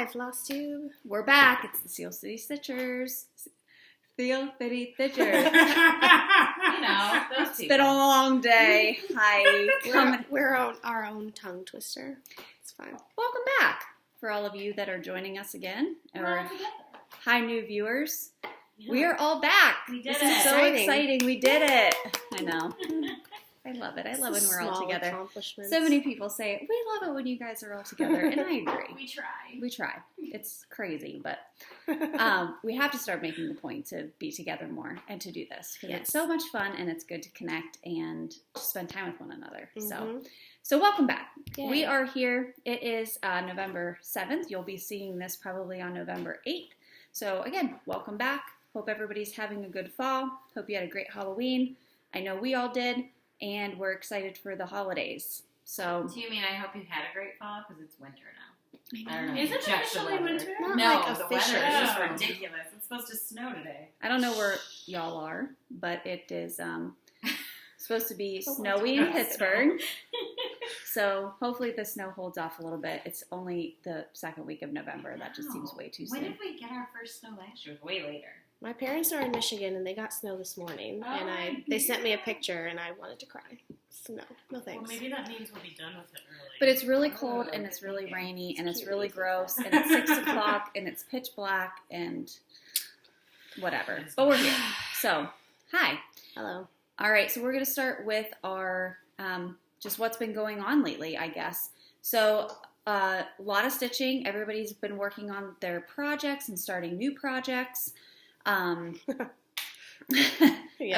Flosstube. We're back. It's the Steel City Stitchers. Steel City Stitchers. Those It's been a long day. Hi. We're our own tongue twister. It's fine. Welcome back for all of you that are joining us again. Or hi, new viewers. Yeah. We are all back. We did this it. Is so exciting. We did it. I know. I love it. I love when we're all together. So many people say, we love it when you guys are all together. And I agree. We try. It's crazy, but we have to start making the point to be together more and to do this. Because it's so much fun and it's good to connect and to spend time with one another. Mm-hmm. So welcome back. Yay. We are here. It is November 7th. You'll be seeing this probably on November 8th. So again, welcome back. Hope everybody's having a good fall. Hope you had a great Halloween. I know we all did. And we're excited for the holidays. So. Do you mean I hope you had a great fall? Because it's winter now. I don't know. Is it officially winter? No, the weather is just ridiculous. It's supposed to snow today. I don't know where y'all are, but it is supposed to be snowy in Pittsburgh. So hopefully the snow holds off a little bit. It's only the second week of November. That just seems way too soon. When did we get our first snow last year? It was way later. My parents are in Michigan, and they got snow this morning, and they sent me a picture, and I wanted to cry. So no thanks. Well, maybe that means we'll be done with it early. But it's really cold, and it's really rainy, and it's really gross, and it's 6 o'clock, and it's pitch black, and whatever. But we're here. So, hi. Hello. All right, so we're going to start with our, just what's been going on lately, I guess. So, a lot of stitching. Everybody's been working on their projects and starting new projects.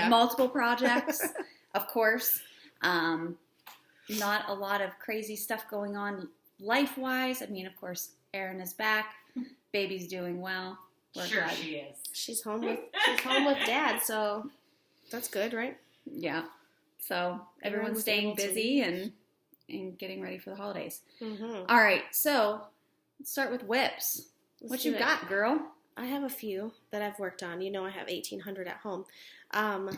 Multiple projects, of course. Not a lot of crazy stuff going on life-wise. I mean, of course, Erin is back. Baby's doing well. Sure, she is. She's home with Dad, so that's good, right? Yeah. So everyone's staying busy and getting ready for the holidays. Mm-hmm. All right, so let's start with WIPS. What you got, girl? I have a few that I've worked on. You know I have 1,800 at home. A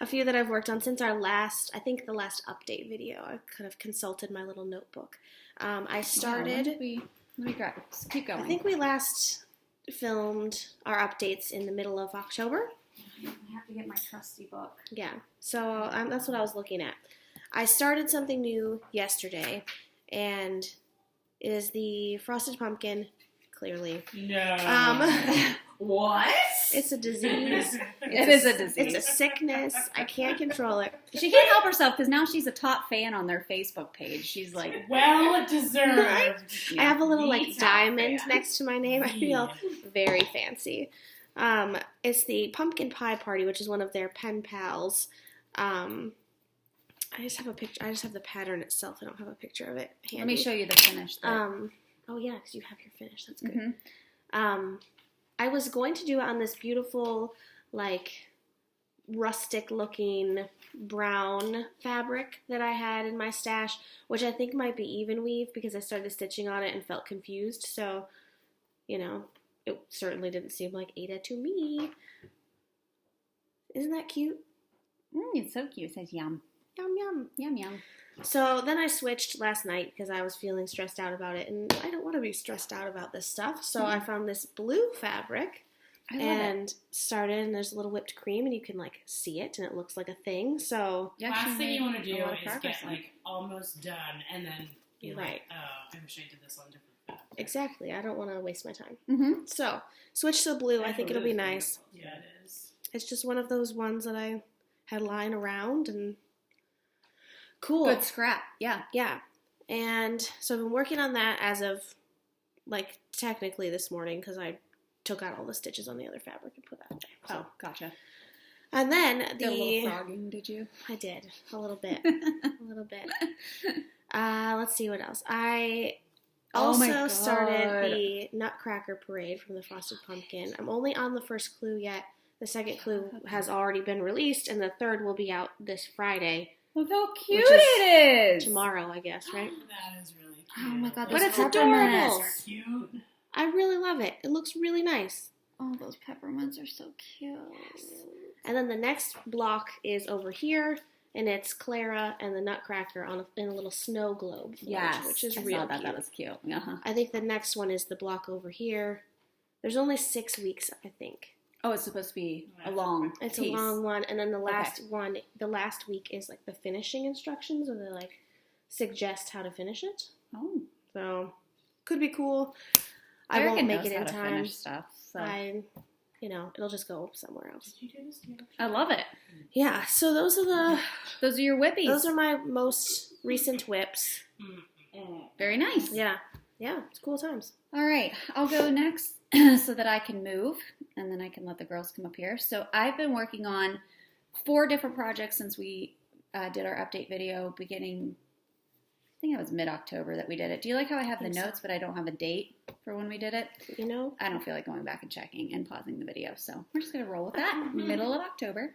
few that I've worked on since our last, I think the last update video. I kind of consulted my little notebook. I started... let me keep going. I think we last filmed our updates in the middle of October. I have to get my trusty book. Yeah, so that's what I was looking at. I started something new yesterday, and it is the Frosted Pumpkin, clearly. No. What? It's a disease. It is a disease. It's a sickness. I can't control it. She can't help herself because now she's a top fan on their Facebook page. She's like, well deserved. Right? Yeah. I have a little diamond next to my name. I feel very fancy. It's the Pumpkin Pie Party, which is one of their pen pals. I just have a picture. I just have the pattern itself. I don't have a picture of it handy. Let me show you the finish. Oh yeah, because you have your finish. That's good. Mm-hmm. I was going to do it on this beautiful, rustic-looking brown fabric that I had in my stash, which I think might be even weave because I started stitching on it and felt confused. So, it certainly didn't seem like Ada to me. Isn't that cute? It's so cute. It says yum. Yum, yum. Yum, yum. So then I switched last night because I was feeling stressed out about it, and I don't want to be stressed out about this stuff. So I found this blue fabric and started, and there's a little whipped cream, and you can see it, and it looks like a thing. So last thing you want to do is get almost done, and then be I wish I did this on different fabric. Exactly. I don't want to waste my time. Mm-hmm. So switch to blue. I think it'll be nice. Yeah, it is. It's just one of those ones that I had lying around and. Cool. Good scrap. Yeah. Yeah. And so I've been working on that as of, technically this morning because I took out all the stitches on the other fabric and put that away. So. Oh, gotcha. And then Did a little frogging, did you? I did. A little bit. Let's see what else. I also started the Nutcracker Parade from the Frosted Pumpkin. I'm only on the first clue yet. The second clue has already been released, and the third will be out this Friday. Look how cute it is! Tomorrow, I guess, right? That is really cute. Oh my god, but it's adorable. They're cute. I really love it. It looks really nice. Oh, those peppermints are so cute. Yes. And then the next block is over here, and it's Clara and the Nutcracker in a little snow globe. Yes, which is I real saw that. cute. That was cute. Uh-huh. I think the next one is the block over here. There's only 6 weeks, I think. Oh, it's supposed to be a long It's piece. a long one, and then the last one, the last week is like the finishing instructions, where they like suggest how to finish it. Oh, So could be cool. I Erica won't make knows it in how to time. finish stuff, so. It'll just go somewhere else. Did you do this? I love it. Yeah. So those are your whippies. those are my most recent whips. Very nice. Yeah. It's cool times. All right, I'll go next so that I can move, and then I can let the girls come up here. So I've been working on 4 different projects since we did our update video beginning, I think it was mid-October that we did it. Do you like how I have the notes, but I don't have a date for when we did it? You know? I don't feel like going back and checking and pausing the video, so we're just going to roll with that. Middle of October.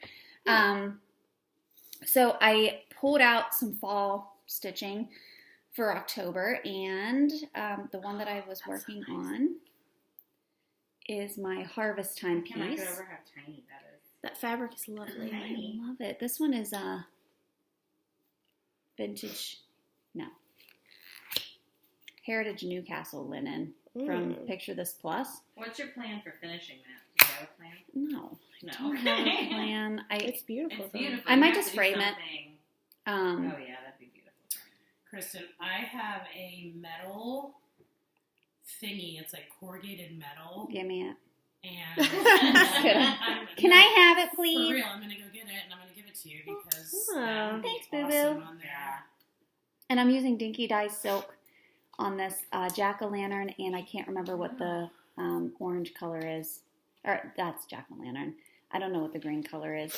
So I pulled out some fall stitching for October, and the one that I was working on is my Harvest Time piece. Can I go over how tiny that is? That fabric is lovely. I love it. This one is vintage, Heritage Newcastle linen from Picture This Plus. What's your plan for finishing that? Do you have a plan? No. No. I don't have a plan. It's beautiful. It's beautiful. I You might have just to do frame it. something. Oh yeah, that'd be beautiful. Kristen, I have a metal thingy. It's like corrugated metal. Give me it. And Can I have it, For please? real, I'm gonna go get it and I'm gonna give it to you because Oh, that would be thanks, Boo-boo. awesome on there. And I'm using Dinky Dye Silk on this jack-o'-lantern, and I can't remember what the orange color is. Or that's jack-o'-lantern. I don't know what the green color is.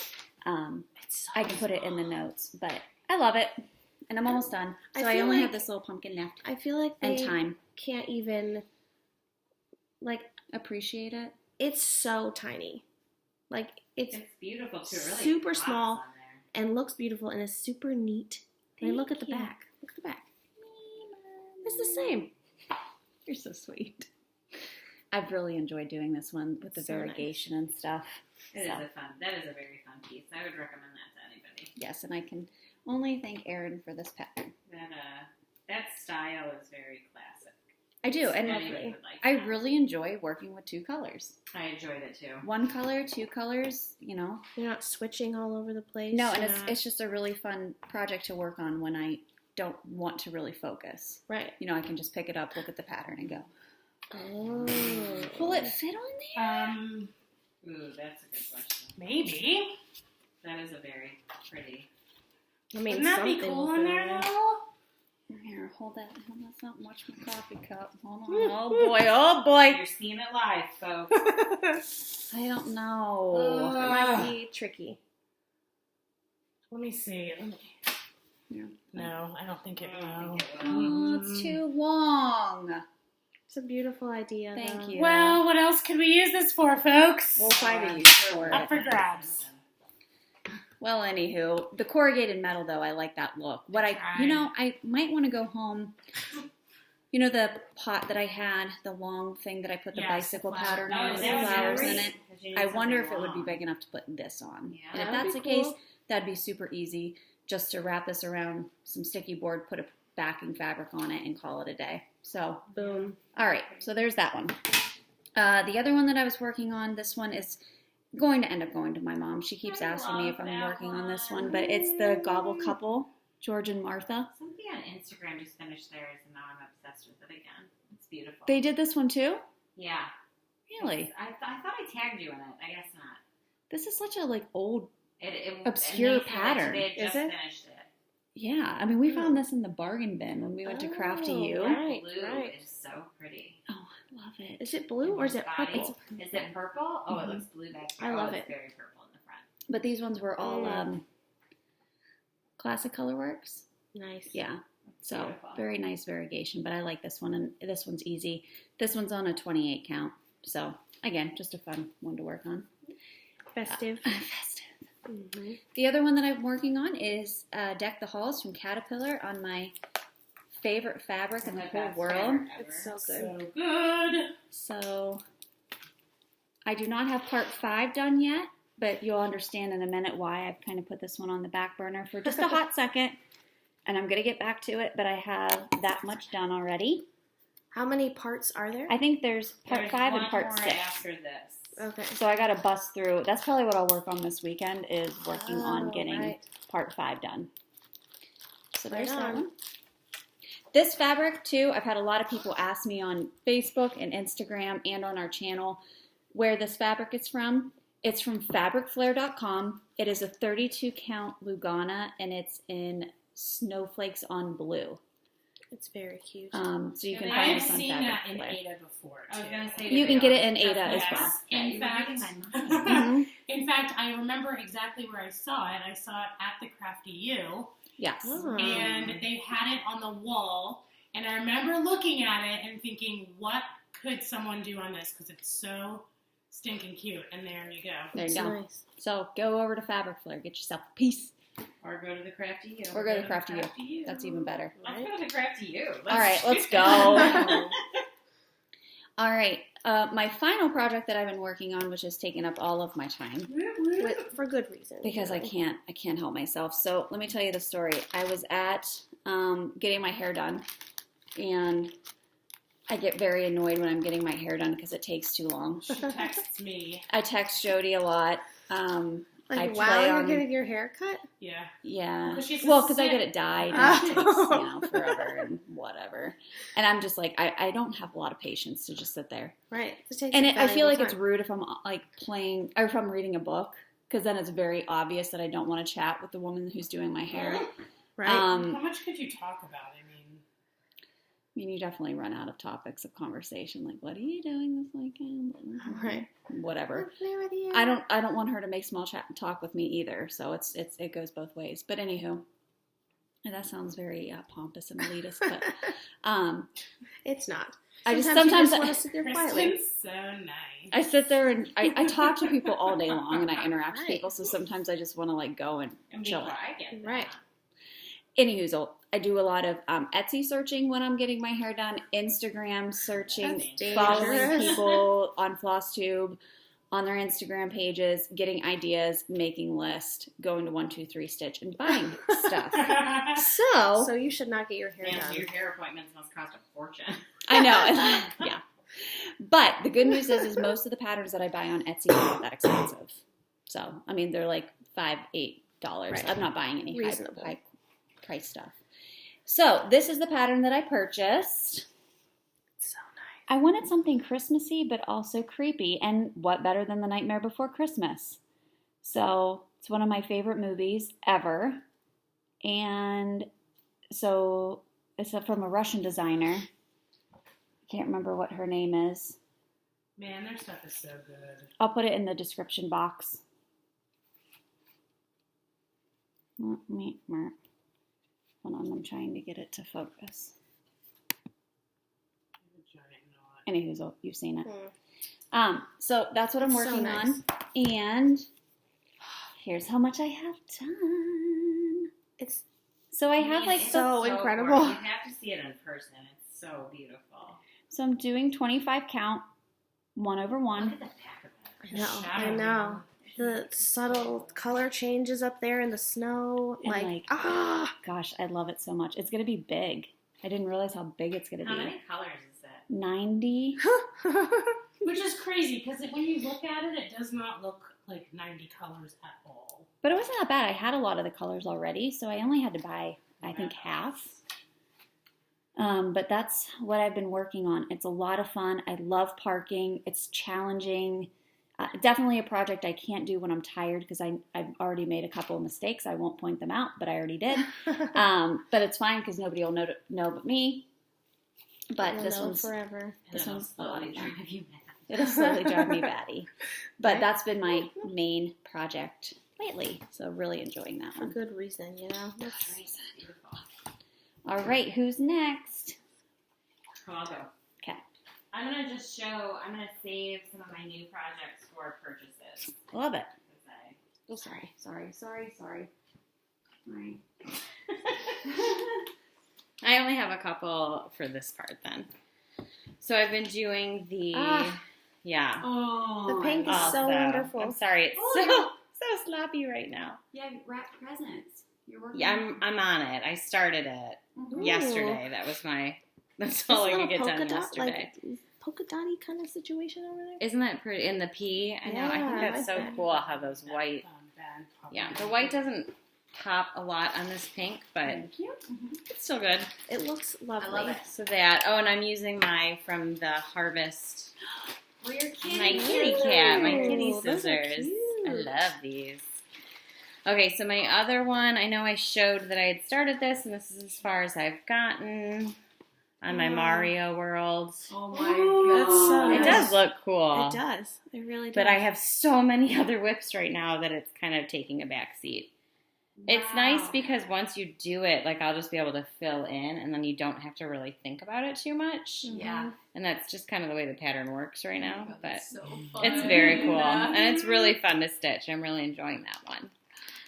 I can put it in the notes, but I love it. And I'm almost done. So I feel only like- have this little pumpkin left. I feel like And they time. can't even, like, Appreciate it. it's so tiny. Like, it's It's beautiful too. It really super pops small on there. and looks beautiful and is super neat. And look at the Thank you. back. Look at the back. It's the same. You're so sweet. I've really enjoyed doing this one with the So nice. variegation and stuff. That So, is a very fun piece. I would recommend that to anybody. yes, and I can only thank Erin for this pattern. That style is very classic. I do, and Anybody would like I that. really enjoy working with 2 colors. I enjoyed it too. 1 color, 2 colors, You're not switching all over the place. No, and You're not- it's just a really fun project to work on when I don't want to really focus. right. I can just pick it up, look at the pattern, and go, Oh. will it fit on there? Ooh, that's a good question. Maybe. That is a very pretty. I mean, Wouldn't that be something cool will in fit there in. though? Here, hold that. Let's not watch my coffee cup. Hold on. Oh boy. You're seeing it live, folks. I don't know. It might be tricky. Let me see. Yeah. No, I don't think it will. I don't think it will. Oh, it's too long. It's a beautiful idea. Thank though. you. Well, what else could we use this for, folks? We'll find a use for Up it. for grabs. Well, anywho, the corrugated metal though, I like that look. I might want to go home. The pot that I had, the long thing that I put the Yes, bicycle flower- pattern Oh, on with that was flowers great, in it. 'cause you need I wonder if something it would be long. big enough to put this on. Yeah. And if That'd that's be the case, cool. that'd be super easy. Just to wrap this around some sticky board, put a backing fabric on it, and call it a day. So, Boom. all right. So there's that one. The other one that I was working on, this one is going to end up going to my mom. She keeps I asking me if love I'm that working on this one. one, but it's the Gobble Couple, George and Martha. Somebody on Instagram just finished theirs, and now I'm obsessed with it again. It's beautiful. They did this one too? Yeah. Really? I thought I tagged you in it. I guess not. This is such a old. It Obscure and they said pattern. They had Is just it? finished it. Yeah, I mean, we found this in the bargain bin when we went to Crafty U. Oh, right, Blue right. is so pretty. Oh, I love it. Is it blue or is it Body. purple? Is it purple? Oh, Mhm. it looks blue back I there. love Oh, it. It's very purple in the front. But these ones were all Classic Colorworks. Nice. Yeah. So Beautiful. very nice variegation, but I like this one, and this one's easy. This one's on a 28 count. So again, just a fun one to work on. Festive. Festive. Mm-hmm. The other one that I'm working on is Deck the Halls from Caterpillar on my favorite fabric in the whole best world. fabric ever. It's so good. So good. So I do not have part 5 done yet, but you'll understand in a minute why I've kind of put this one on the back burner for just a hot second. And I'm going to get back to it, but I have that much done already. How many parts are there? I think there's part 5 and part 6. After this. Okay. So I got to bust through. That's probably what I'll work on this weekend is working on getting part 5 done. So there's that one. This fabric, too, I've had a lot of people ask me on Facebook and Instagram and on our channel where this fabric is from. It's from fabricflare.com. It is a 32 count Lugana, and it's in Snowflakes on Blue. It's very cute. So you can I've find this on seen Fabric that in Flare. Ada before, too. I was going to say You can get it in Ada as Yes. well. In fact, Mhm. in fact, I remember exactly where I saw it. I saw it at the Crafty U, Yes. Oh. and they had it on the wall. And I remember looking at it and thinking, what could someone do on this? Because it's so stinking cute. And there you go. There you It's go. nice. So go over to Fabric Flare, get yourself a piece. Or go to the Crafty U. Or go to the Crafty U. That's even better. Let's go to the Crafty U. All right, let's go. All right, my final project that I've been working on, which has taken up all of my time For good reason. because I can't help myself. So let me tell you the story. I was at getting my hair done, and I get very annoyed when I'm getting my hair done because it takes too long. She texts me. I text Jody a lot. I Like, wow, play you're on- getting your hair cut? Yeah. Yeah. 'Cause she's Well, a because I simp. get it dyed and it takes, Oh. forever and whatever. And I'm just like, I don't have a lot of patience to just sit there. Right. It takes And a I feel valuable like it's time. rude if I'm like playing, or if I'm reading a book, because then it's very obvious that I don't want to chat with the woman who's doing my hair. Right. How much could you talk about? I mean, you definitely run out of topics of conversation. Like, what are you doing this weekend? Right. Whatever. Play with you. I don't want her to make small talk with me either. So it goes both ways. But anywho, that sounds very pompous and elitist. But It's not. I just Sometimes sometimes you just want to sit there quietly. Kristen's so nice. I sit there and I talk to people all day long and I interact with Right. people. So sometimes I just want to like go and And be chill. quiet. Right. Anywho, I do a lot of Etsy searching when I'm getting my hair done, Instagram searching, That's following dangerous. people on Flosstube, on their Instagram pages, getting ideas, making lists, going to 1-2-3 Stitch and buying stuff. So So you should not get your hair And done. your hair appointments must cost a fortune. I know, yeah. But the good news is most of the patterns that I buy on Etsy are not that expensive. So I mean, they're like $5-8. Right. I'm not buying any Reasonable. high price stuff. So this is the pattern that I purchased. So nice. I wanted something Christmassy, but also creepy. And what better than The Nightmare Before Christmas? So it's one of my favorite movies ever. And so it's from a Russian designer. I can't remember what her name is. Man, their stuff is so good. I'll put it in the description box. Hold on, I'm trying to get it to focus. A giant knot. Anywho, you've seen it. Hmm. So that's what I'm So working nice. on. And here's how much I have done. It's So I have like, It's so incredible. gorgeous. You have to see it in person. It's so beautiful. so I'm doing 25 count, 1/1. Look at the back of it. I know. I shadow. know. The subtle color changes up there in the snow. And, Like, like, ah. Gosh, I love it so much. It's going to be big. I didn't realize how big it's going to How be. many colors is it? 90. Which is crazy, because when you look at it, it does not look like 90 colors at all. But it wasn't that bad. I had a lot of the colors already, so I only had to buy, I think, half. But that's what I've been working on. It's a lot of fun. I love parking. It's challenging. Definitely a project I can't do when I'm tired because I've already made a couple of mistakes. I won't point them out, but I already did. But it's fine because nobody will know but me. But We'll this know one's forever. this It'll one's a lot slowly of fun. drive you mad. It'll slowly drive me batty. But Right. that's been my main project lately. So really enjoying that For one. good reason, you know? That's Beautiful. All right, who's next? Come on, go. Okay. I'm going to save some of my new projects for purchases. Love it. 'Cause I- Oh, sorry. Right. I only have a couple for this part then. So I've been doing the Yeah. Oh, The pink is so wonderful. I'm sorry, it's so sloppy right now. Yeah, wrap presents. You're working. Yeah, I'm on it. I started it yesterday. That's all I could get done yesterday. Like, polka dotty kind of situation over there. Isn't that pretty? In the P, I know. I think that's so cool how those white. Yeah, the white doesn't pop a lot on this pink, but it's still good. It looks lovely. I love it. So that. Oh, and I'm using from the Harvest. For your kitty. My kitty cat, my kitty Those are scissors. cute. I love these. Okay, so my other one, I know I showed that I had started this, and this is as far as I've gotten on my Mario world. Oh my god. That's so It nice. does look cool. It does. It really does. But I have so many other WIPs right now that it's kind of taking a back seat. It's nice because once you do it, like I'll just be able to fill in, and then you don't have to really think about it too much. Yeah. And that's just kind of the way the pattern works right now. Oh, But that's so fun. it's very cool. And it's really fun to stitch. I'm really enjoying that one.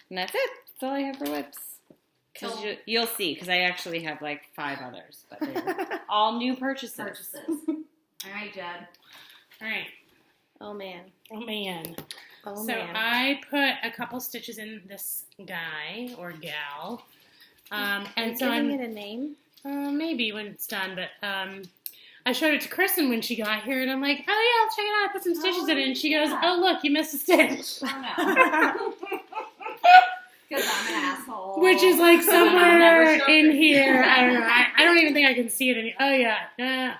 And that's it. That's all I have for WIPs. Because you'll see, because I actually have like 5 others. But they're all new purchases. All right, Jed. All right. Oh man. Oh, man. Oh So man. I put a couple stitches in this guy or gal. And so giving I'm it a name. maybe when it's done, but I showed it to Kristen when she got here, and I'm like, oh yeah, I'll check it out. I put some stitches in it, and she goes, oh look, you missed a stitch. Oh no. Because I'm an asshole. Which is like Never somewhere showed in her. here. I don't know. I don't even think I can see it. Oh yeah.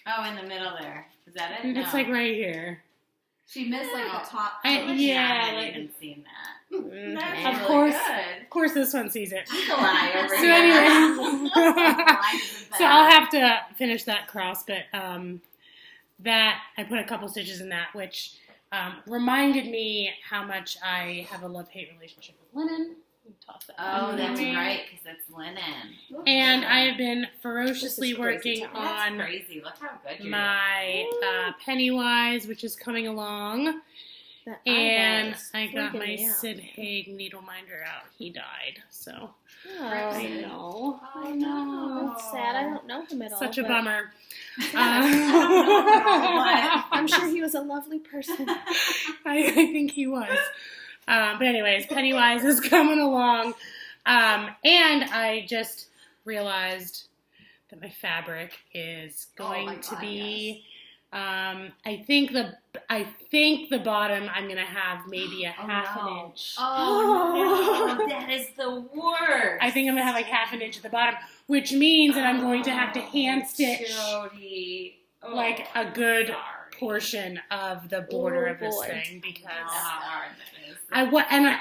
Oh, in the middle there. Is that it? It's like right here. She missed like a top. I Yeah, haven't like, even seen that. That's of really course. good. Of course, this one sees it. Lie over So here. anyway, Life is so I'll bad. have to finish that cross, but that I put a couple stitches in that, which reminded me how much I have a love-hate relationship with linen. Toss that Oh, under that's me. right, because that's linen. And I have been ferociously This is crazy working town. That's on crazy. Look how good you're my Pennywise, which is coming along. That And eyeball is I got freaking my me out. Sid Haig needle minder out. He died, so Oh, I know. Oh no. That's sad. I don't know him at all. Such a but bummer. I'm sure he was a lovely person. I think he was. But anyways, Pennywise is coming along. And I just realized that my fabric is going to be I think the bottom I'm gonna have maybe a half an inch. Oh, no. That is the worst. I think I'm gonna have like half an inch at the bottom, which means that I'm going to have to hand stitch Jody. Oh, like a good sorry. portion of the border Oh, of this boy. thing I because know how hard that is.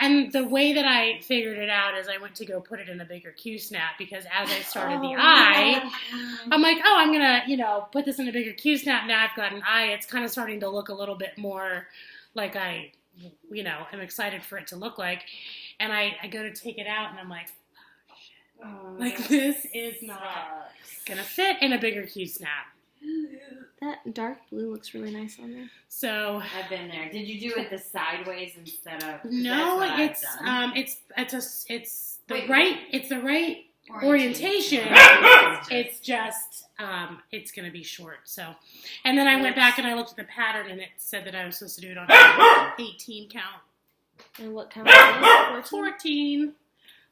and the way that I figured it out is I went to go put it in a bigger Q-snap because as I started the Oh, eye, I'm like, oh, I'm gonna, put this in a bigger Q-snap. Now I've got an eye. It's kind of starting to look a little bit more like I, am excited for it to look like. And I go to take it out and I'm like, oh, shit. Like this is not gonna fit in a bigger Q-snap. That dark blue looks really nice on there. So I've been there. Did you do it the sideways instead of? no, that's what it's I've done. it's the Wait, right it's the right orientation. It's just it's gonna be short. So, and then I went back and I looked at the pattern and it said that I was supposed to do it on 18 count. And what count is it? 14.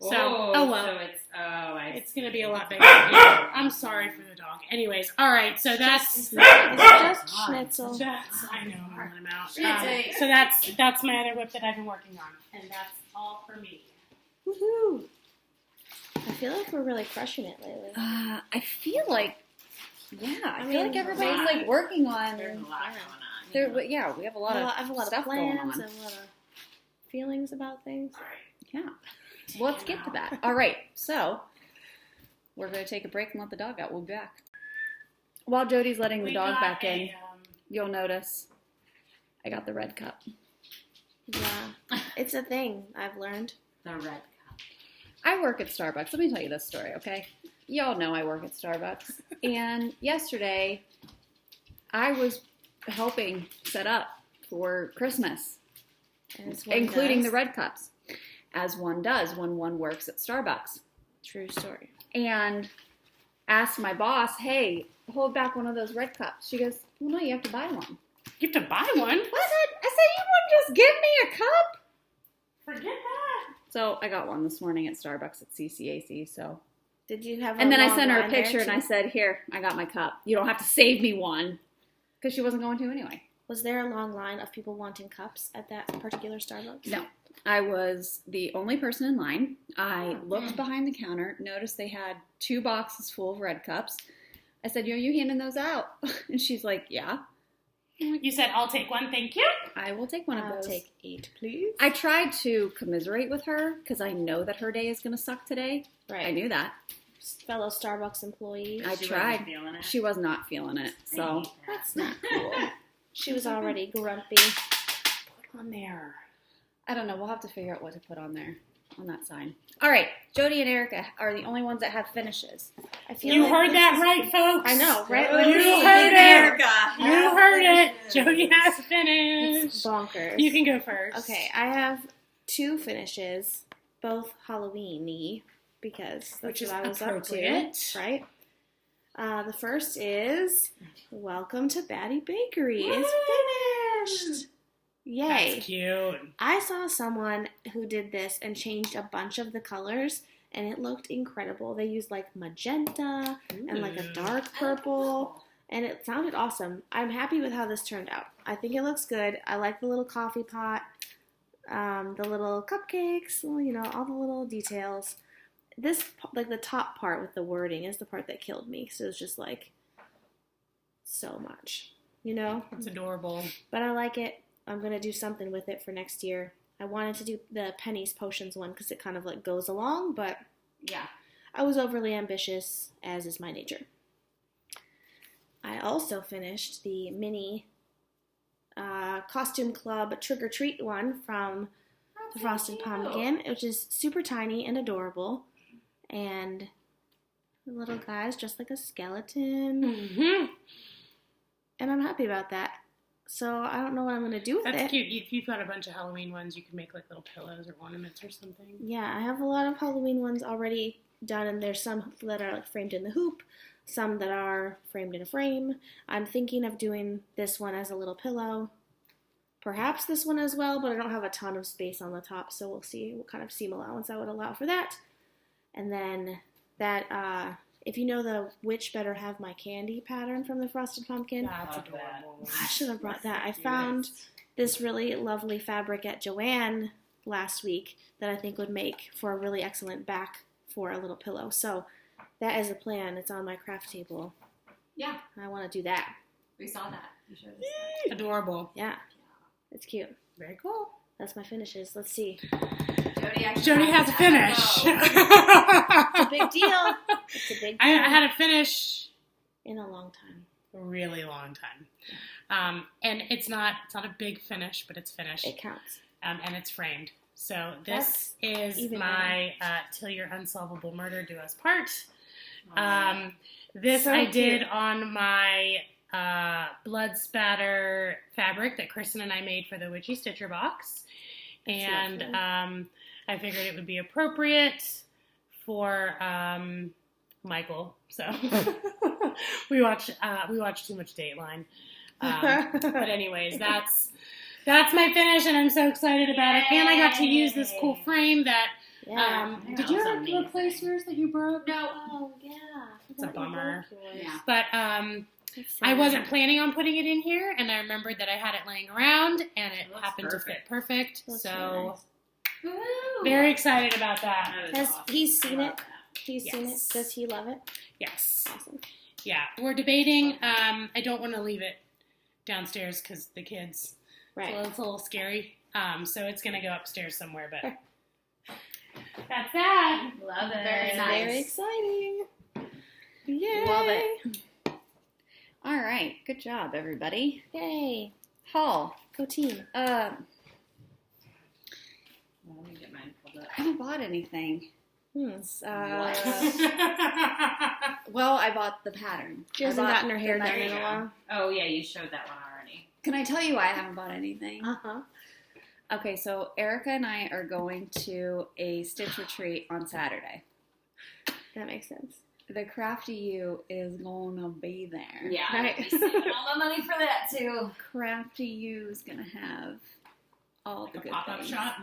So So well. I It's gonna be a lot bigger. Yeah, I'm sorry for the dog. Anyways, all right. So that's It's just schnitzel. I know I'm running out. Schnitzel. So that's my other whip that I've been working on, and that's all for me. Woohoo! I feel like we're really crushing it lately. I feel like, I feel mean, like everybody's like working on. There's a lot going on. There, we have a lot I have a of lot stuff of going plans on. and a lot of feelings about things. Yeah. Well, let's get to that. All right. So we're going to take a break and let the dog out. We'll be back. While Jody's letting the We dog got back in, a, you'll notice I got the red cup. Yeah, it's a thing I've learned. The red cup. I work at Starbucks. Let me tell you this story, okay? Y'all know I work at Starbucks. And yesterday, I was helping set up for Christmas, As one including does. the red cups, as one does when one works at Starbucks. True story. And asked my boss, hey, hold back one of those red cups. She goes, well, no, you have to buy one. You have to buy one. What? I said you wouldn't just give me a cup? Forget that. So I got one this morning at Starbucks at CCAC, so. Did you have? And then I sent her a line there, picture and I too? said, here, I got my cup. You don't have to save me one. Because she wasn't going to anyway. Was there a long line of people wanting cups at that particular Starbucks? No. I was the only person in line. I looked behind the counter, noticed they had 2 boxes full of red cups. I said, you handing those out? And she's like, yeah. You said, I'll take one, thank you. I will take one of I'll those. take 8, please. I tried to commiserate with her because I know that her day is going to suck today. Right. I knew that. Fellow Starbucks employee. I She tried. wasn't feeling it. She was not feeling it. So That's not cool. She was already grumpy. Put on there. I don't know. We'll have to figure out what to put on there, on that sign. All right. Jody and Erica are the only ones that have finishes. I feel You like heard this that is- right, folks. I know, right? You Like, heard it. Erica. You heard it. Finishes. Jody has It's finished. bonkers. You can go first. Okay, I have 2 finishes, both Halloween-y, because that's Which is what I was appropriate. up to, right? The first is Welcome to Batty Bakery. It's finished. Yay. That's cute. I saw someone who did this and changed a bunch of the colors, and it looked incredible. They used like magenta and like a dark purple, and it sounded awesome. I'm happy with how this turned out. I think it looks good. I like the little coffee pot, the little cupcakes, well, you know, all the little details. This, like the top part with the wording, is the part that killed me. So it's just like so much, you know? It's adorable. But I like it. I'm going to do something with it for next year. I wanted to do the Penny's Potions one because it kind of like goes along, but Yeah. I was overly ambitious, as is my nature. I also finished the mini Costume Club Trick or Treat one from the Frosted Pumpkin, which is super tiny and adorable. And the little guy's just like a skeleton. Mm-hmm. And I'm happy about that. So I don't know what I'm going to do with That's it. cute. If you've got a bunch of Halloween ones, you can make like little pillows or ornaments or something. Yeah, I have a lot of Halloween ones already done, and there's some that are like framed in the hoop, some that are framed in a frame. I'm thinking of doing this one as a little pillow. Perhaps this one as well, but I don't have a ton of space on the top, so we'll see what kind of seam allowance I would allow for that. And then that, if you know the Witch Better Have My Candy pattern from the Frosted Pumpkin, That's Love that. adorable. I should have brought that. I found this really lovely fabric at Joann last week that I think would make for a really excellent back for a little pillow. So that is a plan. It's on my craft table. Yeah, I want to do that. we saw that. You showed us that. Adorable. Yeah, it's cute. Very cool. That's my finishes. Let's see. Jody has a finish. It's a big deal. It's a big I deal. had a finish In a long time. a really long time. And it's not a big finish, but it's finished. It counts. And it's framed. So this That's is even my Till Your Unsolvable Murder Do Us Part. Aw. This So I cute. did on my blood spatter fabric that Kristen and I made for the Witchy Stitcher box. That's And lovely. I figured it would be appropriate for Michael. So we watch too much Dateline. But anyways, that's my finish, and I'm so excited about it. And I got to use this cool frame that. Yeah. Did you That was have to amazing. replace yours that you broke? No. Oh, yeah. It's a bummer. Yeah. But I wasn't planning on putting it in here, and I remembered that I had it laying around, and it Looks happened to fit perfect. Looks So really nice. Woo! very excited about that. That is Has awesome. he seen I love it? that. He's seen it. Yes. Does he love it? Yes. Awesome. Yeah. We're debating. I don't want to leave it downstairs because the kids. Right. So it's a little scary. So it's going to go upstairs somewhere, but that's that. Love it. Very nice. Very exciting. Yay. Love it. All right. Good job, everybody. Yay. Haul. Go team. Well, let me get mine pulled up. I haven't bought anything. What? Well, I bought the pattern. She I hasn't bought gotten her hair the done in a nutcracker. while. Oh, yeah, you showed that one already. Can I tell you why I haven't bought anything? Uh-huh. Okay, so Erica and I are going to a Stitch retreat on Saturday. That makes sense. The Crafty U is gonna be there. Yeah, Right. I'd be saving all the money for that too. Crafty U is gonna have all Like the a good pop-up things. shop.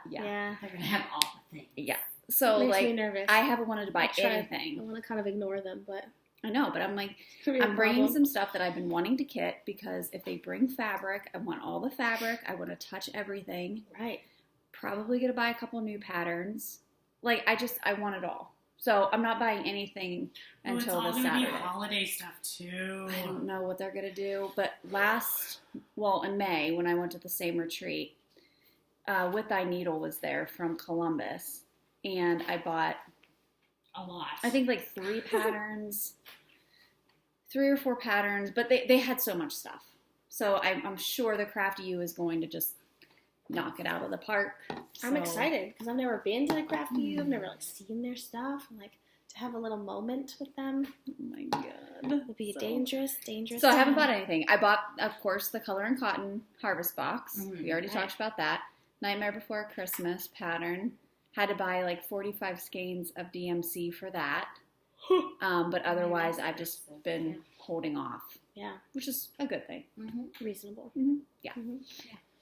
Yeah. They're gonna have all the things. Yeah. So Makes me like, nervous. I haven't wanted to buy I try- I anything. want to kind of ignore them, but I know, but I'm like, it's gonna be a I'm bringing problem. some stuff that I've been wanting to kit because if they bring fabric, I want all the fabric. I want to touch everything. Right. Probably gonna buy a couple new patterns. Like I want it all. So I'm not buying anything Oh, it's until all this gonna be Saturday. holiday stuff too. I don't know what they're gonna do, but in May when I went to the same retreat, With Thy Needle was there from Columbus, and I bought A lot. I think like 3 patterns, 3 or 4 patterns, but they had so much stuff. So I'm sure the Crafty U is going to just knock it out of the park. I'm So- excited because I've never been to the Crafty U. I've never like seen their stuff. And, like to have a little moment with them Oh my god. would be So- dangerous. So I haven't time. bought anything. I bought, of course, the Color and Cotton Harvest Box. Mhm, We already right. talked about that. Nightmare Before Christmas pattern. Had to buy like 45 skeins of DMC for that. But otherwise, I've just been holding off, Yeah, which is a good thing. reasonable.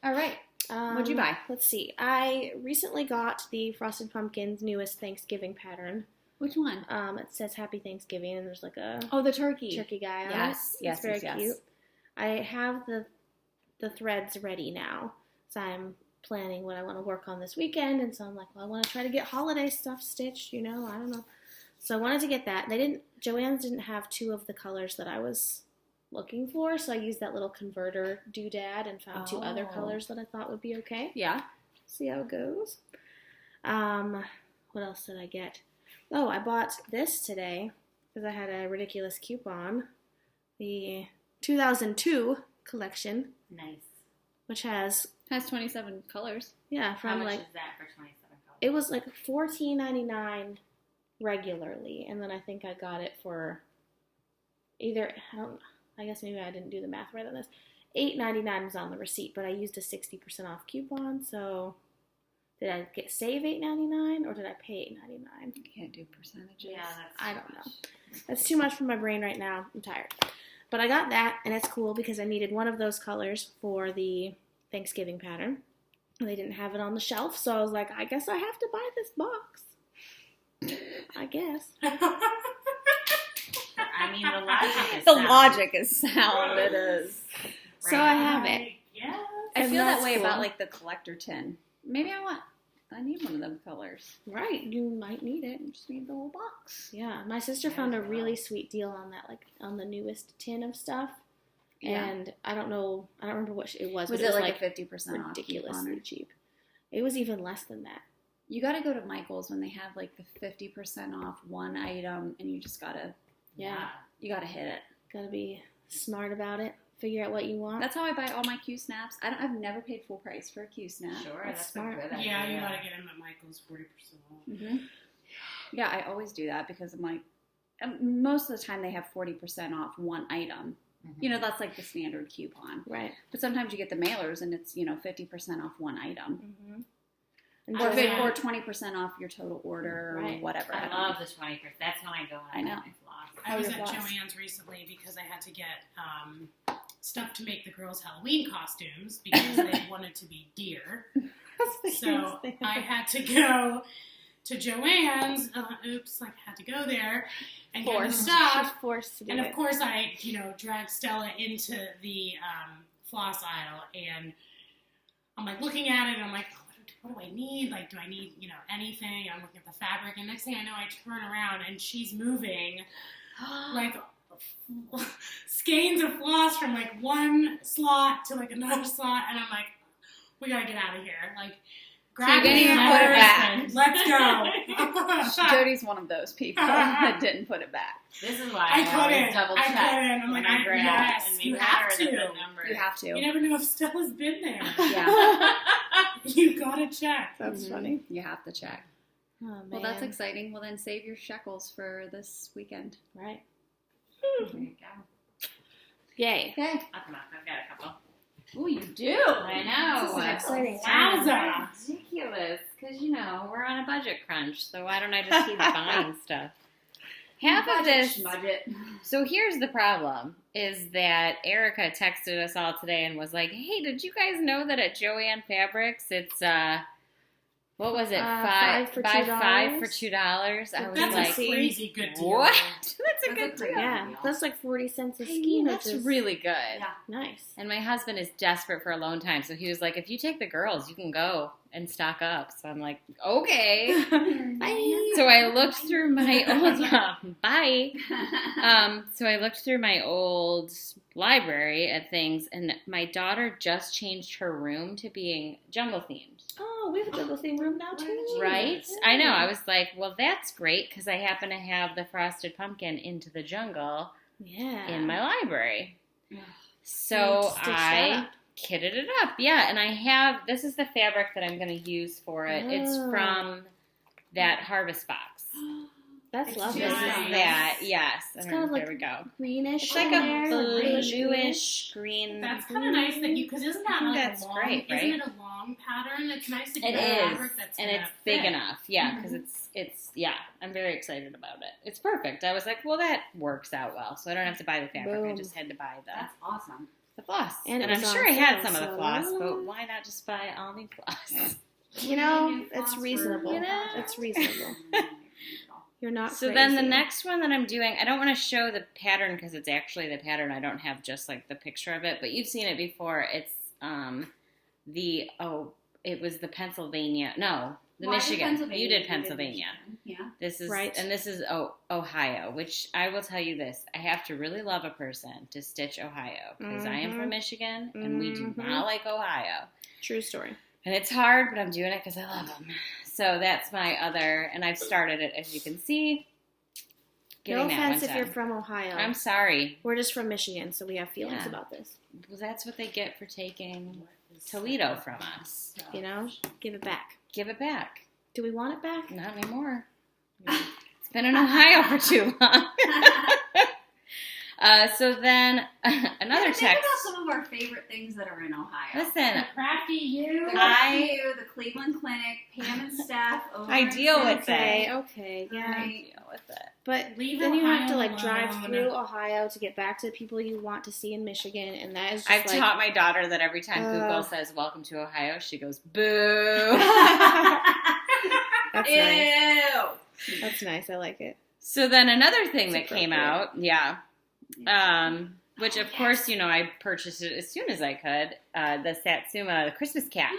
All right. What'd you buy? Let's see. I recently got the Frosted Pumpkin's newest Thanksgiving pattern. Which one? It says Happy Thanksgiving, and there's like a Oh, the turkey. turkey guy on Yes, it. yes, It's very yes, yes. cute. I have the threads ready now, so I'm planning what I want to work on this weekend, and so I'm like, well, I want to try to get holiday stuff stitched, I don't know. So I wanted to get that. Joann's didn't have 2 of the colors that I was looking for, so I used that little converter doodad and found 2 other Oh. colors that I thought would be okay. Yeah. See how it goes. What else did I get? Oh, I bought this today because I had a ridiculous coupon. The 2002 collection, Nice. which has, Has 27 colors. yeah, How from much like, is that for 27 colors? it was like $14.99 regularly, and then I think I got it for I guess maybe I didn't do the math right on this. $8.99 was on the receipt, but I used a 60% off coupon, so did I save $8.99 or did I pay $8.99? You can't do percentages. Yeah, that's I too don't much. That's too much for my brain right now. I'm tired. But I got that, and it's cool because I needed one of those colors for the Thanksgiving pattern. And they didn't have it on the shelf, so I was like, I guess I have to buy this box. I guess. I mean, the logic is The sound. logic is sound. It is. So I have it. Yes. I And feel that that's way cool. about like the collector tin. Maybe I need one of them colors. Right, you might need it. I just need the whole box. Yeah, my sister found a really sweet deal on that, like on the newest tin of stuff. Yeah. And I don't remember what it was. Was but it it like a 50% off ridiculously coupon? cheap? It was even less than that. You got to go to Michael's when they have like the 50% off one item, and you just gotta Yeah, hit it. gotta be smart about it. Figure out what you want. That's how I buy all my Q snaps. I've never paid full price for a Q snap. Sure, That's that's smart. a good idea. Yeah, you gotta get him at Michael's 40% off. Mm-hmm. Yeah, I always do that because I'm like, most of the time they have 40% off one item. Mhm. You know, that's like the standard coupon. Right. But sometimes you get the mailers and it's, 50% off one item. Mm-hmm. And Or, Yeah. or 20% off your total order or Right. whatever. I don't love know. the 20%. That's when I go and I know. buy my floss. I was your at floss? Joann's recently because I had to get stuff to make the girls' Halloween costumes because they wanted to be deer. So I had to go to Joann's. Had to go there and get the She's stuff. forced to do And it. of course, I dragged Stella into the floss aisle, and I'm like looking at it, and I'm like, what do I need? Like, do I need anything? I'm looking at the fabric, and next thing I know, I turn around and she's moving like skeins of floss from like one slot to like another slot, and I'm like, we gotta get out of here. Like, grab didn't me even and put it her, back. Let's go. Jody's one of those people that didn't put it back. This is why I I always couldn't. double I check. couldn't. I'm when like, I grab yes, and make you sure have that to. the number You have to. You never know if Stella's been there. Yeah. You gotta check. That's Mhm. funny. You have to check. Oh, man. Well, that's exciting. Well, then save your shekels for this weekend. Right. There you go. Yay. Okay. I'll come up. I've got a couple. Oh, you do. I know. This is exciting. Wowza. Ridiculous. Because, we're on a budget crunch. So why don't I just keep buying stuff? half of this. Smudge it. So here's the problem: is that Erica texted us all today and was like, "Hey, did you guys know that at Joann Fabrics it's what was it? $5 for buy $2? 5 for $2." I was That's like, a crazy good deal. what? That's a good deal. Yeah, that's like 40 cents a I skein. know, that's which is really good. Yeah. nice. And my husband is desperate for alone time, so he was like, "If you take the girls, you can go and stock up." So I'm like, "Okay." Bye. So I looked through my old bye. So I looked through my old library at things, and my daughter just changed her room to being jungle themed. Oh, we have a jungle theme room now too. Right? I know. I was like, well, that's great because I happen to have the frosted pumpkin Into the Jungle Yeah. in my library. Yeah. So Stitch that I up. kitted it up. Yeah, and I have, this is the fabric that I'm going to use for it. It's Oh. from that harvest box. That's It's lovely. This nice. is that, yes. It's I kind don't of know, like there we go. greenish. It's like in a there, bluish, greenish. bluish green. That's kind of nice that you, because isn't that I think like that's a long, great, right? isn't it a long pattern? It's nice to It get a is, fabric that's and gonna it's big fit. enough. Yeah, because it's yeah. I'm very excited about it. It's perfect. I was like, well, that works out well, so I don't have to buy the fabric. I Boom. just had to buy That's awesome. the floss, And and it I'm was sure on I had sale, some of the so- floss, but why not just buy all new floss? You know, New it's floss for- reasonable. You know? It's reasonable. You're not So crazy. then the next one that I'm doing, I don't want to show the pattern because it's actually the pattern. I don't have just like the picture of it, but you've seen it before. It's it was the Pennsylvania. No, the Well, I did Michigan. Pennsylvania. You did You Pennsylvania. Michigan. This is Right. and this is Ohio, which I will tell you this: I have to really love a person to stitch Ohio because I am Mhm. from Michigan and we do Mhm. not like Ohio. True story. And it's hard, but I'm doing it because I love them. So that's my other, and I've started it, as you can see. No Getting that offense one if you're done. from Ohio. I'm sorry. We're just from Michigan, so we have feelings Yeah. about this. Well, that's what they get for taking Toledo from us. You know, give it back. Give it back. Do we want it back? Not anymore. It's been in Ohio for too long. So then another Think text. about some of our favorite things that are in Ohio. Listen, The Crafty U. The I- Crafty U, the Cleveland Clinic, Pam and staff. Over I in deal with Okay, it. okay, yeah. Right. Deal with it. But Leave then you have to Ohio like drive alone. through Ohio to get back to the people you want to see in Michigan, and that is just I've like taught my daughter that every time Uh. Google says "Welcome to Ohio," she goes "Boo." that's Ew. nice. That's nice. I like it. So then another thing It's that came appropriate. out, which of course, you know, I purchased it as soon as I could, the Satsuma, the Christmas cat.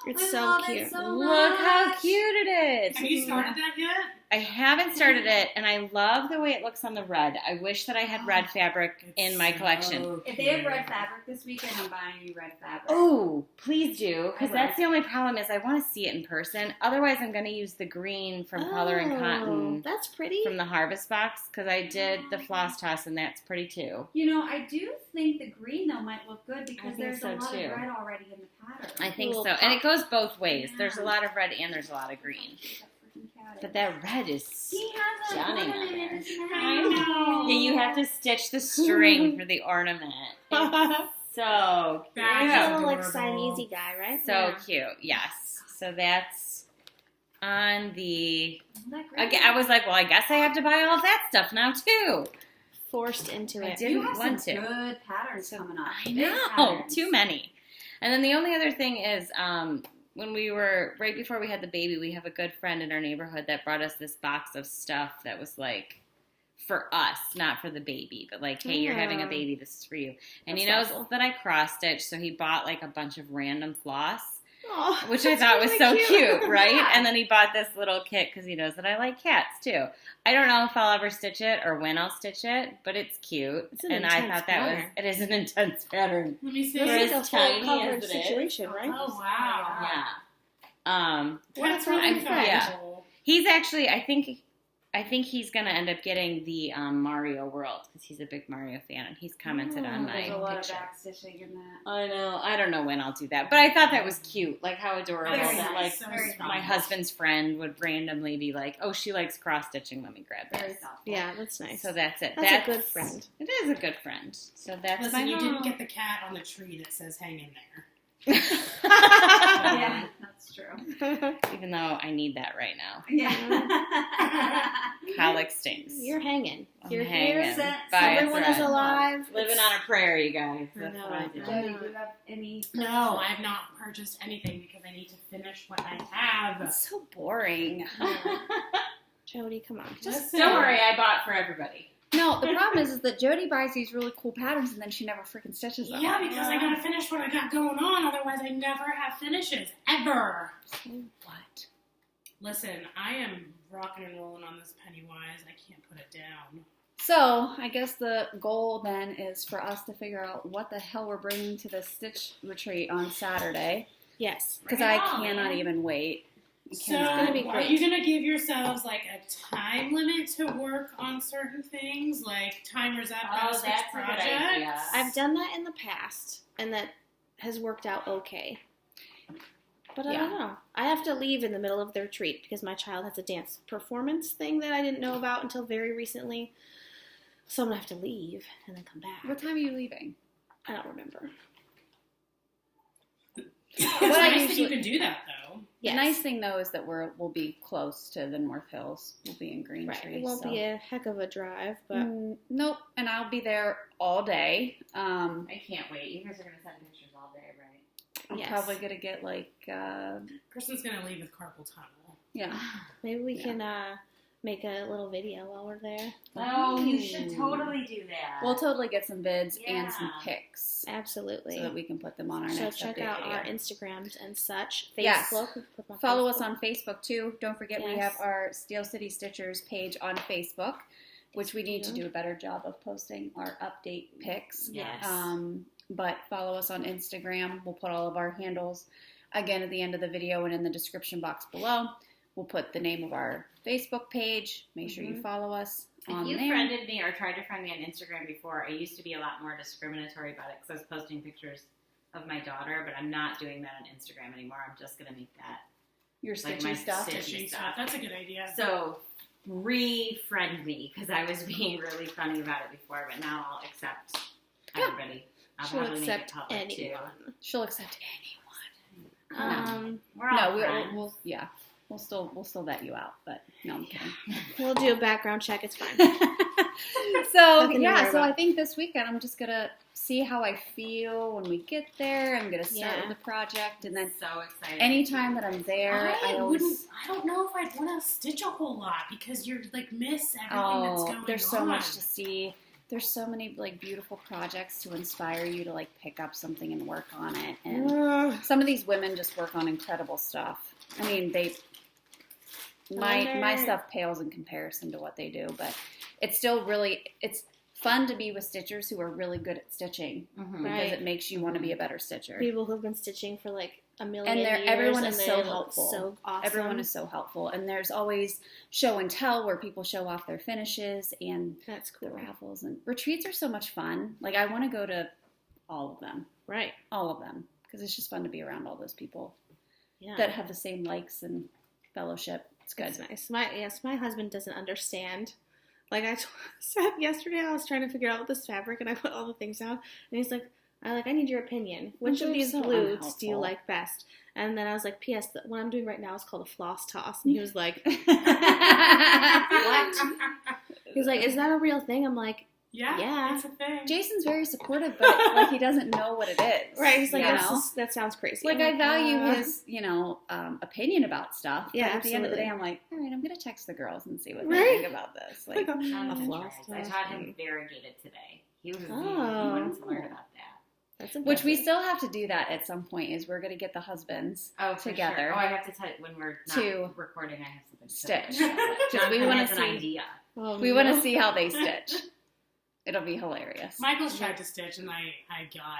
It's I so love cute. It so Look how much. cute it is. Have you started that yet? I haven't started it, and I love the way it looks on the red. I wish that I had red fabric in my collection. If they have red fabric this weekend, I'm buying you red fabric. Oh, please do, because I that's will. the only problem is I want to see it in person. Otherwise, I'm going to use the green from Color and Cotton That's pretty. from the Harvest Box, because I did the floss toss, and that's pretty too. You know, I do think the green though might look good because think there's so, a lot too. of red already in the pattern. I think so, Little and it pop. goes both ways. Yeah. There's a lot of red and there's a lot of green. But that red is He has a stunning on ornament in there. his mouth. I know. Yeah, you have to stitch the string for the ornament. It's so cute. That's He's a little like adorable. Siamese guy, right? So Yeah. cute. Yes. So that's on the. Isn't that great? Again, I was like, well, I guess I have to buy all of that stuff now too. Forced into I it. did. You have want some to. good patterns coming up. I Big know, patterns. too many. And then the only other thing is, when we were right before we had the baby, we have a good friend in our neighborhood that brought us this box of stuff that was like for us, not for the baby, but like, hey, you're having a Yeah. baby, this is for you. And That's he knows thoughtful. that I cross stitch, so he bought like a bunch of random floss, Aw, which I that's thought was really so cute, right? Yeah. And then he bought this little kit because he knows that I like cats too. I don't know if I'll ever stitch it or when I'll stitch it, but it's cute. It's an and I intense thought that was, pattern. it is an intense pattern. Let me see. It's For like as a full tiny coverage as it is. situation, right? Oh, wow. Yeah. That's really really fun. Yeah. cool. He's actually, I think he's going to end up getting the Mario World because he's a big Mario fan and he's commented on my There's a lot picture. of back stitching in that. I know. I don't know when I'll do that, but I thought that was cute. Like how adorable Very that nice. like Very my thoughtful. husband's friend would randomly be like, "Oh, she likes cross stitching. Let me grab Very this." thoughtful. Yeah, that's nice. So that's it. That's a good friend. It is a good friend. So that's Listen, my you home. didn't get the cat on the tree that says hang in there. Yeah, that's true. Even though I need that right now. Yeah. Colic stinks. You're hanging. I'm You're hanging here. by a Everyone is thread. alive. Living on a prayer, you guys. That's know, what I do. Jody, do you have any? No, I have not purchased anything because I need to finish what I have. It's so boring. Jody, come on. Just don't worry, I bought for everybody. No, the problem is that Jody buys these really cool patterns and then she never freaking stitches them. Yeah, because I gotta finish what I got going on. Otherwise, I never have finishes ever. What? Listen, I am rocking and rolling on this Pennywise. I can't put it down. So, I guess the goal then is for us to figure out what the hell we're bringing to the stitch retreat on Saturday. Yes. Because I cannot even wait. So, gonna be are great. you going to give yourselves like a time limit to work on certain things? Like timers up, Oh, switch that's a good projects? idea. I've done that in the past, and that has worked out okay. But I don't know. I have to leave in the middle of the retreat because my child has a dance performance thing that I didn't know about until very recently. So I'm going to have to leave and then come back. What time are you leaving? I don't remember. It's What I nice that usually- you can do that, though. Yes. The nice thing, though, is that we'll be close to the North Hills. We'll be in Green Right. Tree. It won't so. be a heck of a drive, but Nope, and I'll be there all day. I can't wait. You guys are going to send pictures all day, right? I'm yes. probably going to get like, Kristen's going to leave with carpal tunnel. yeah. Maybe we can make a little video while we're there. Oh, you should totally do that. We'll totally get some vids and some Yeah. pics Absolutely. so that we can put them on our So next check update out video. our Instagrams and such. Facebook. Yes. We put them on Follow us Facebook. on Facebook too. Don't forget we Yes. have our Steel City Stitchers page on Facebook, which we need to do a better job of posting our update pics. Yes. But follow us on Instagram. We'll put all of our handles again at the end of the video and in the description box below. We'll put the name of our Facebook page. Make sure you follow us on If you there. friended me or tried to friend me on Instagram before, I used to be a lot more discriminatory about it because I was posting pictures of my daughter, but I'm not doing that on Instagram anymore. I'm just going to make that Your like stitchy my stuff. stitchy stuff. That's a good idea. So re-friend me because I was being really funny about it before, but now I'll accept everybody. I'll She'll probably accept make it public anyone. She'll accept anyone. We're all No, friends. we'll still vet you out, but no, I'm kidding. We'll do a background check. It's fine. So Nothing to worry so about. I think this weekend I'm just gonna see how I feel when we get there. I'm gonna start Yeah. with the project, and then so excited. anytime that I'm there, I always I don't know if I'd want to stitch a whole lot because you're like miss everything that's going on. there's so much to see. There's so many like beautiful projects to inspire you to like pick up something and work on it. And some of these women just work on incredible stuff. I mean, my stuff pales in comparison to what they do, but it's still it's fun to be with stitchers who are really good at stitching Mhm. because Right. it makes you want to be a better stitcher. People who've been stitching for like a million And years. everyone is and so they look helpful. So awesome. Everyone is so helpful, and there's always show and tell where people show off their finishes and That's the cool. raffles, and retreats are so much fun. Like I want to go to all of them, Right. because it's just fun to be around all those people Yeah. that have the same likes and fellowship. It's good. That's nice. My husband doesn't understand. Like I said yesterday, I was trying to figure out this fabric, and I put all the things down, and he's like, I need your opinion. Which They're of these so blues do unhelpful. you like best? And then I was like, P.S. What I'm doing right now is called a floss toss. And he was like, What? he's like, is that a real thing? I'm like, Yeah, Yeah. it's a thing. Jason's very supportive, but like he doesn't know what it is. right. He's like, you "That's know? just- that sounds crazy. Like I'm I value "Uh." his, opinion about stuff. Yeah, but at the end of the day, absolutely. I'm like, all right, I'm gonna text the girls and see what Right. they think about this. Like, Like, I'm a gonna floss try it. I toss. taught him variegated today. He was he Oh. wanted to learn about that. That's which we impressive. still have to do that at some point. Is we're gonna get the husbands Oh, for together. Sure. Oh, I have to tell you when we're not To recording. I have something to stitch. say. Jonathan we wanna has an see- idea. Oh, We want no. to see how they stitch. It'll be hilarious. Michael's tried to stitch, and I got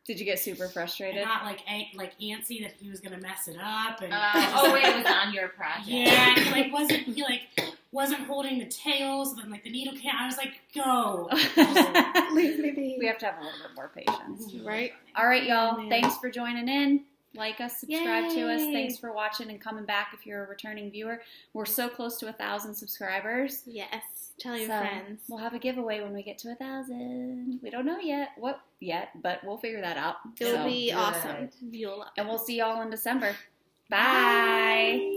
Did you get super I frustrated? got like antsy that he was gonna mess it up, and Oh wait, it was on your project. yeah, he wasn't holding the tails, and then like the needle can't. I was like, go. Leave me be. We have to have a little bit more patience. Right? All right, y'all. Oh, man. Thanks for joining in. Like us, subscribe to us. Yay. Thanks for watching and coming back if you're a returning viewer. We're so close to 1,000 subscribers. Yes. Tell your So, friends. We'll have a giveaway when we get to 1,000. We don't know what yet, but we'll figure that out. It'll So, be good. awesome. You'll love it. and we'll see y'all in December. Bye.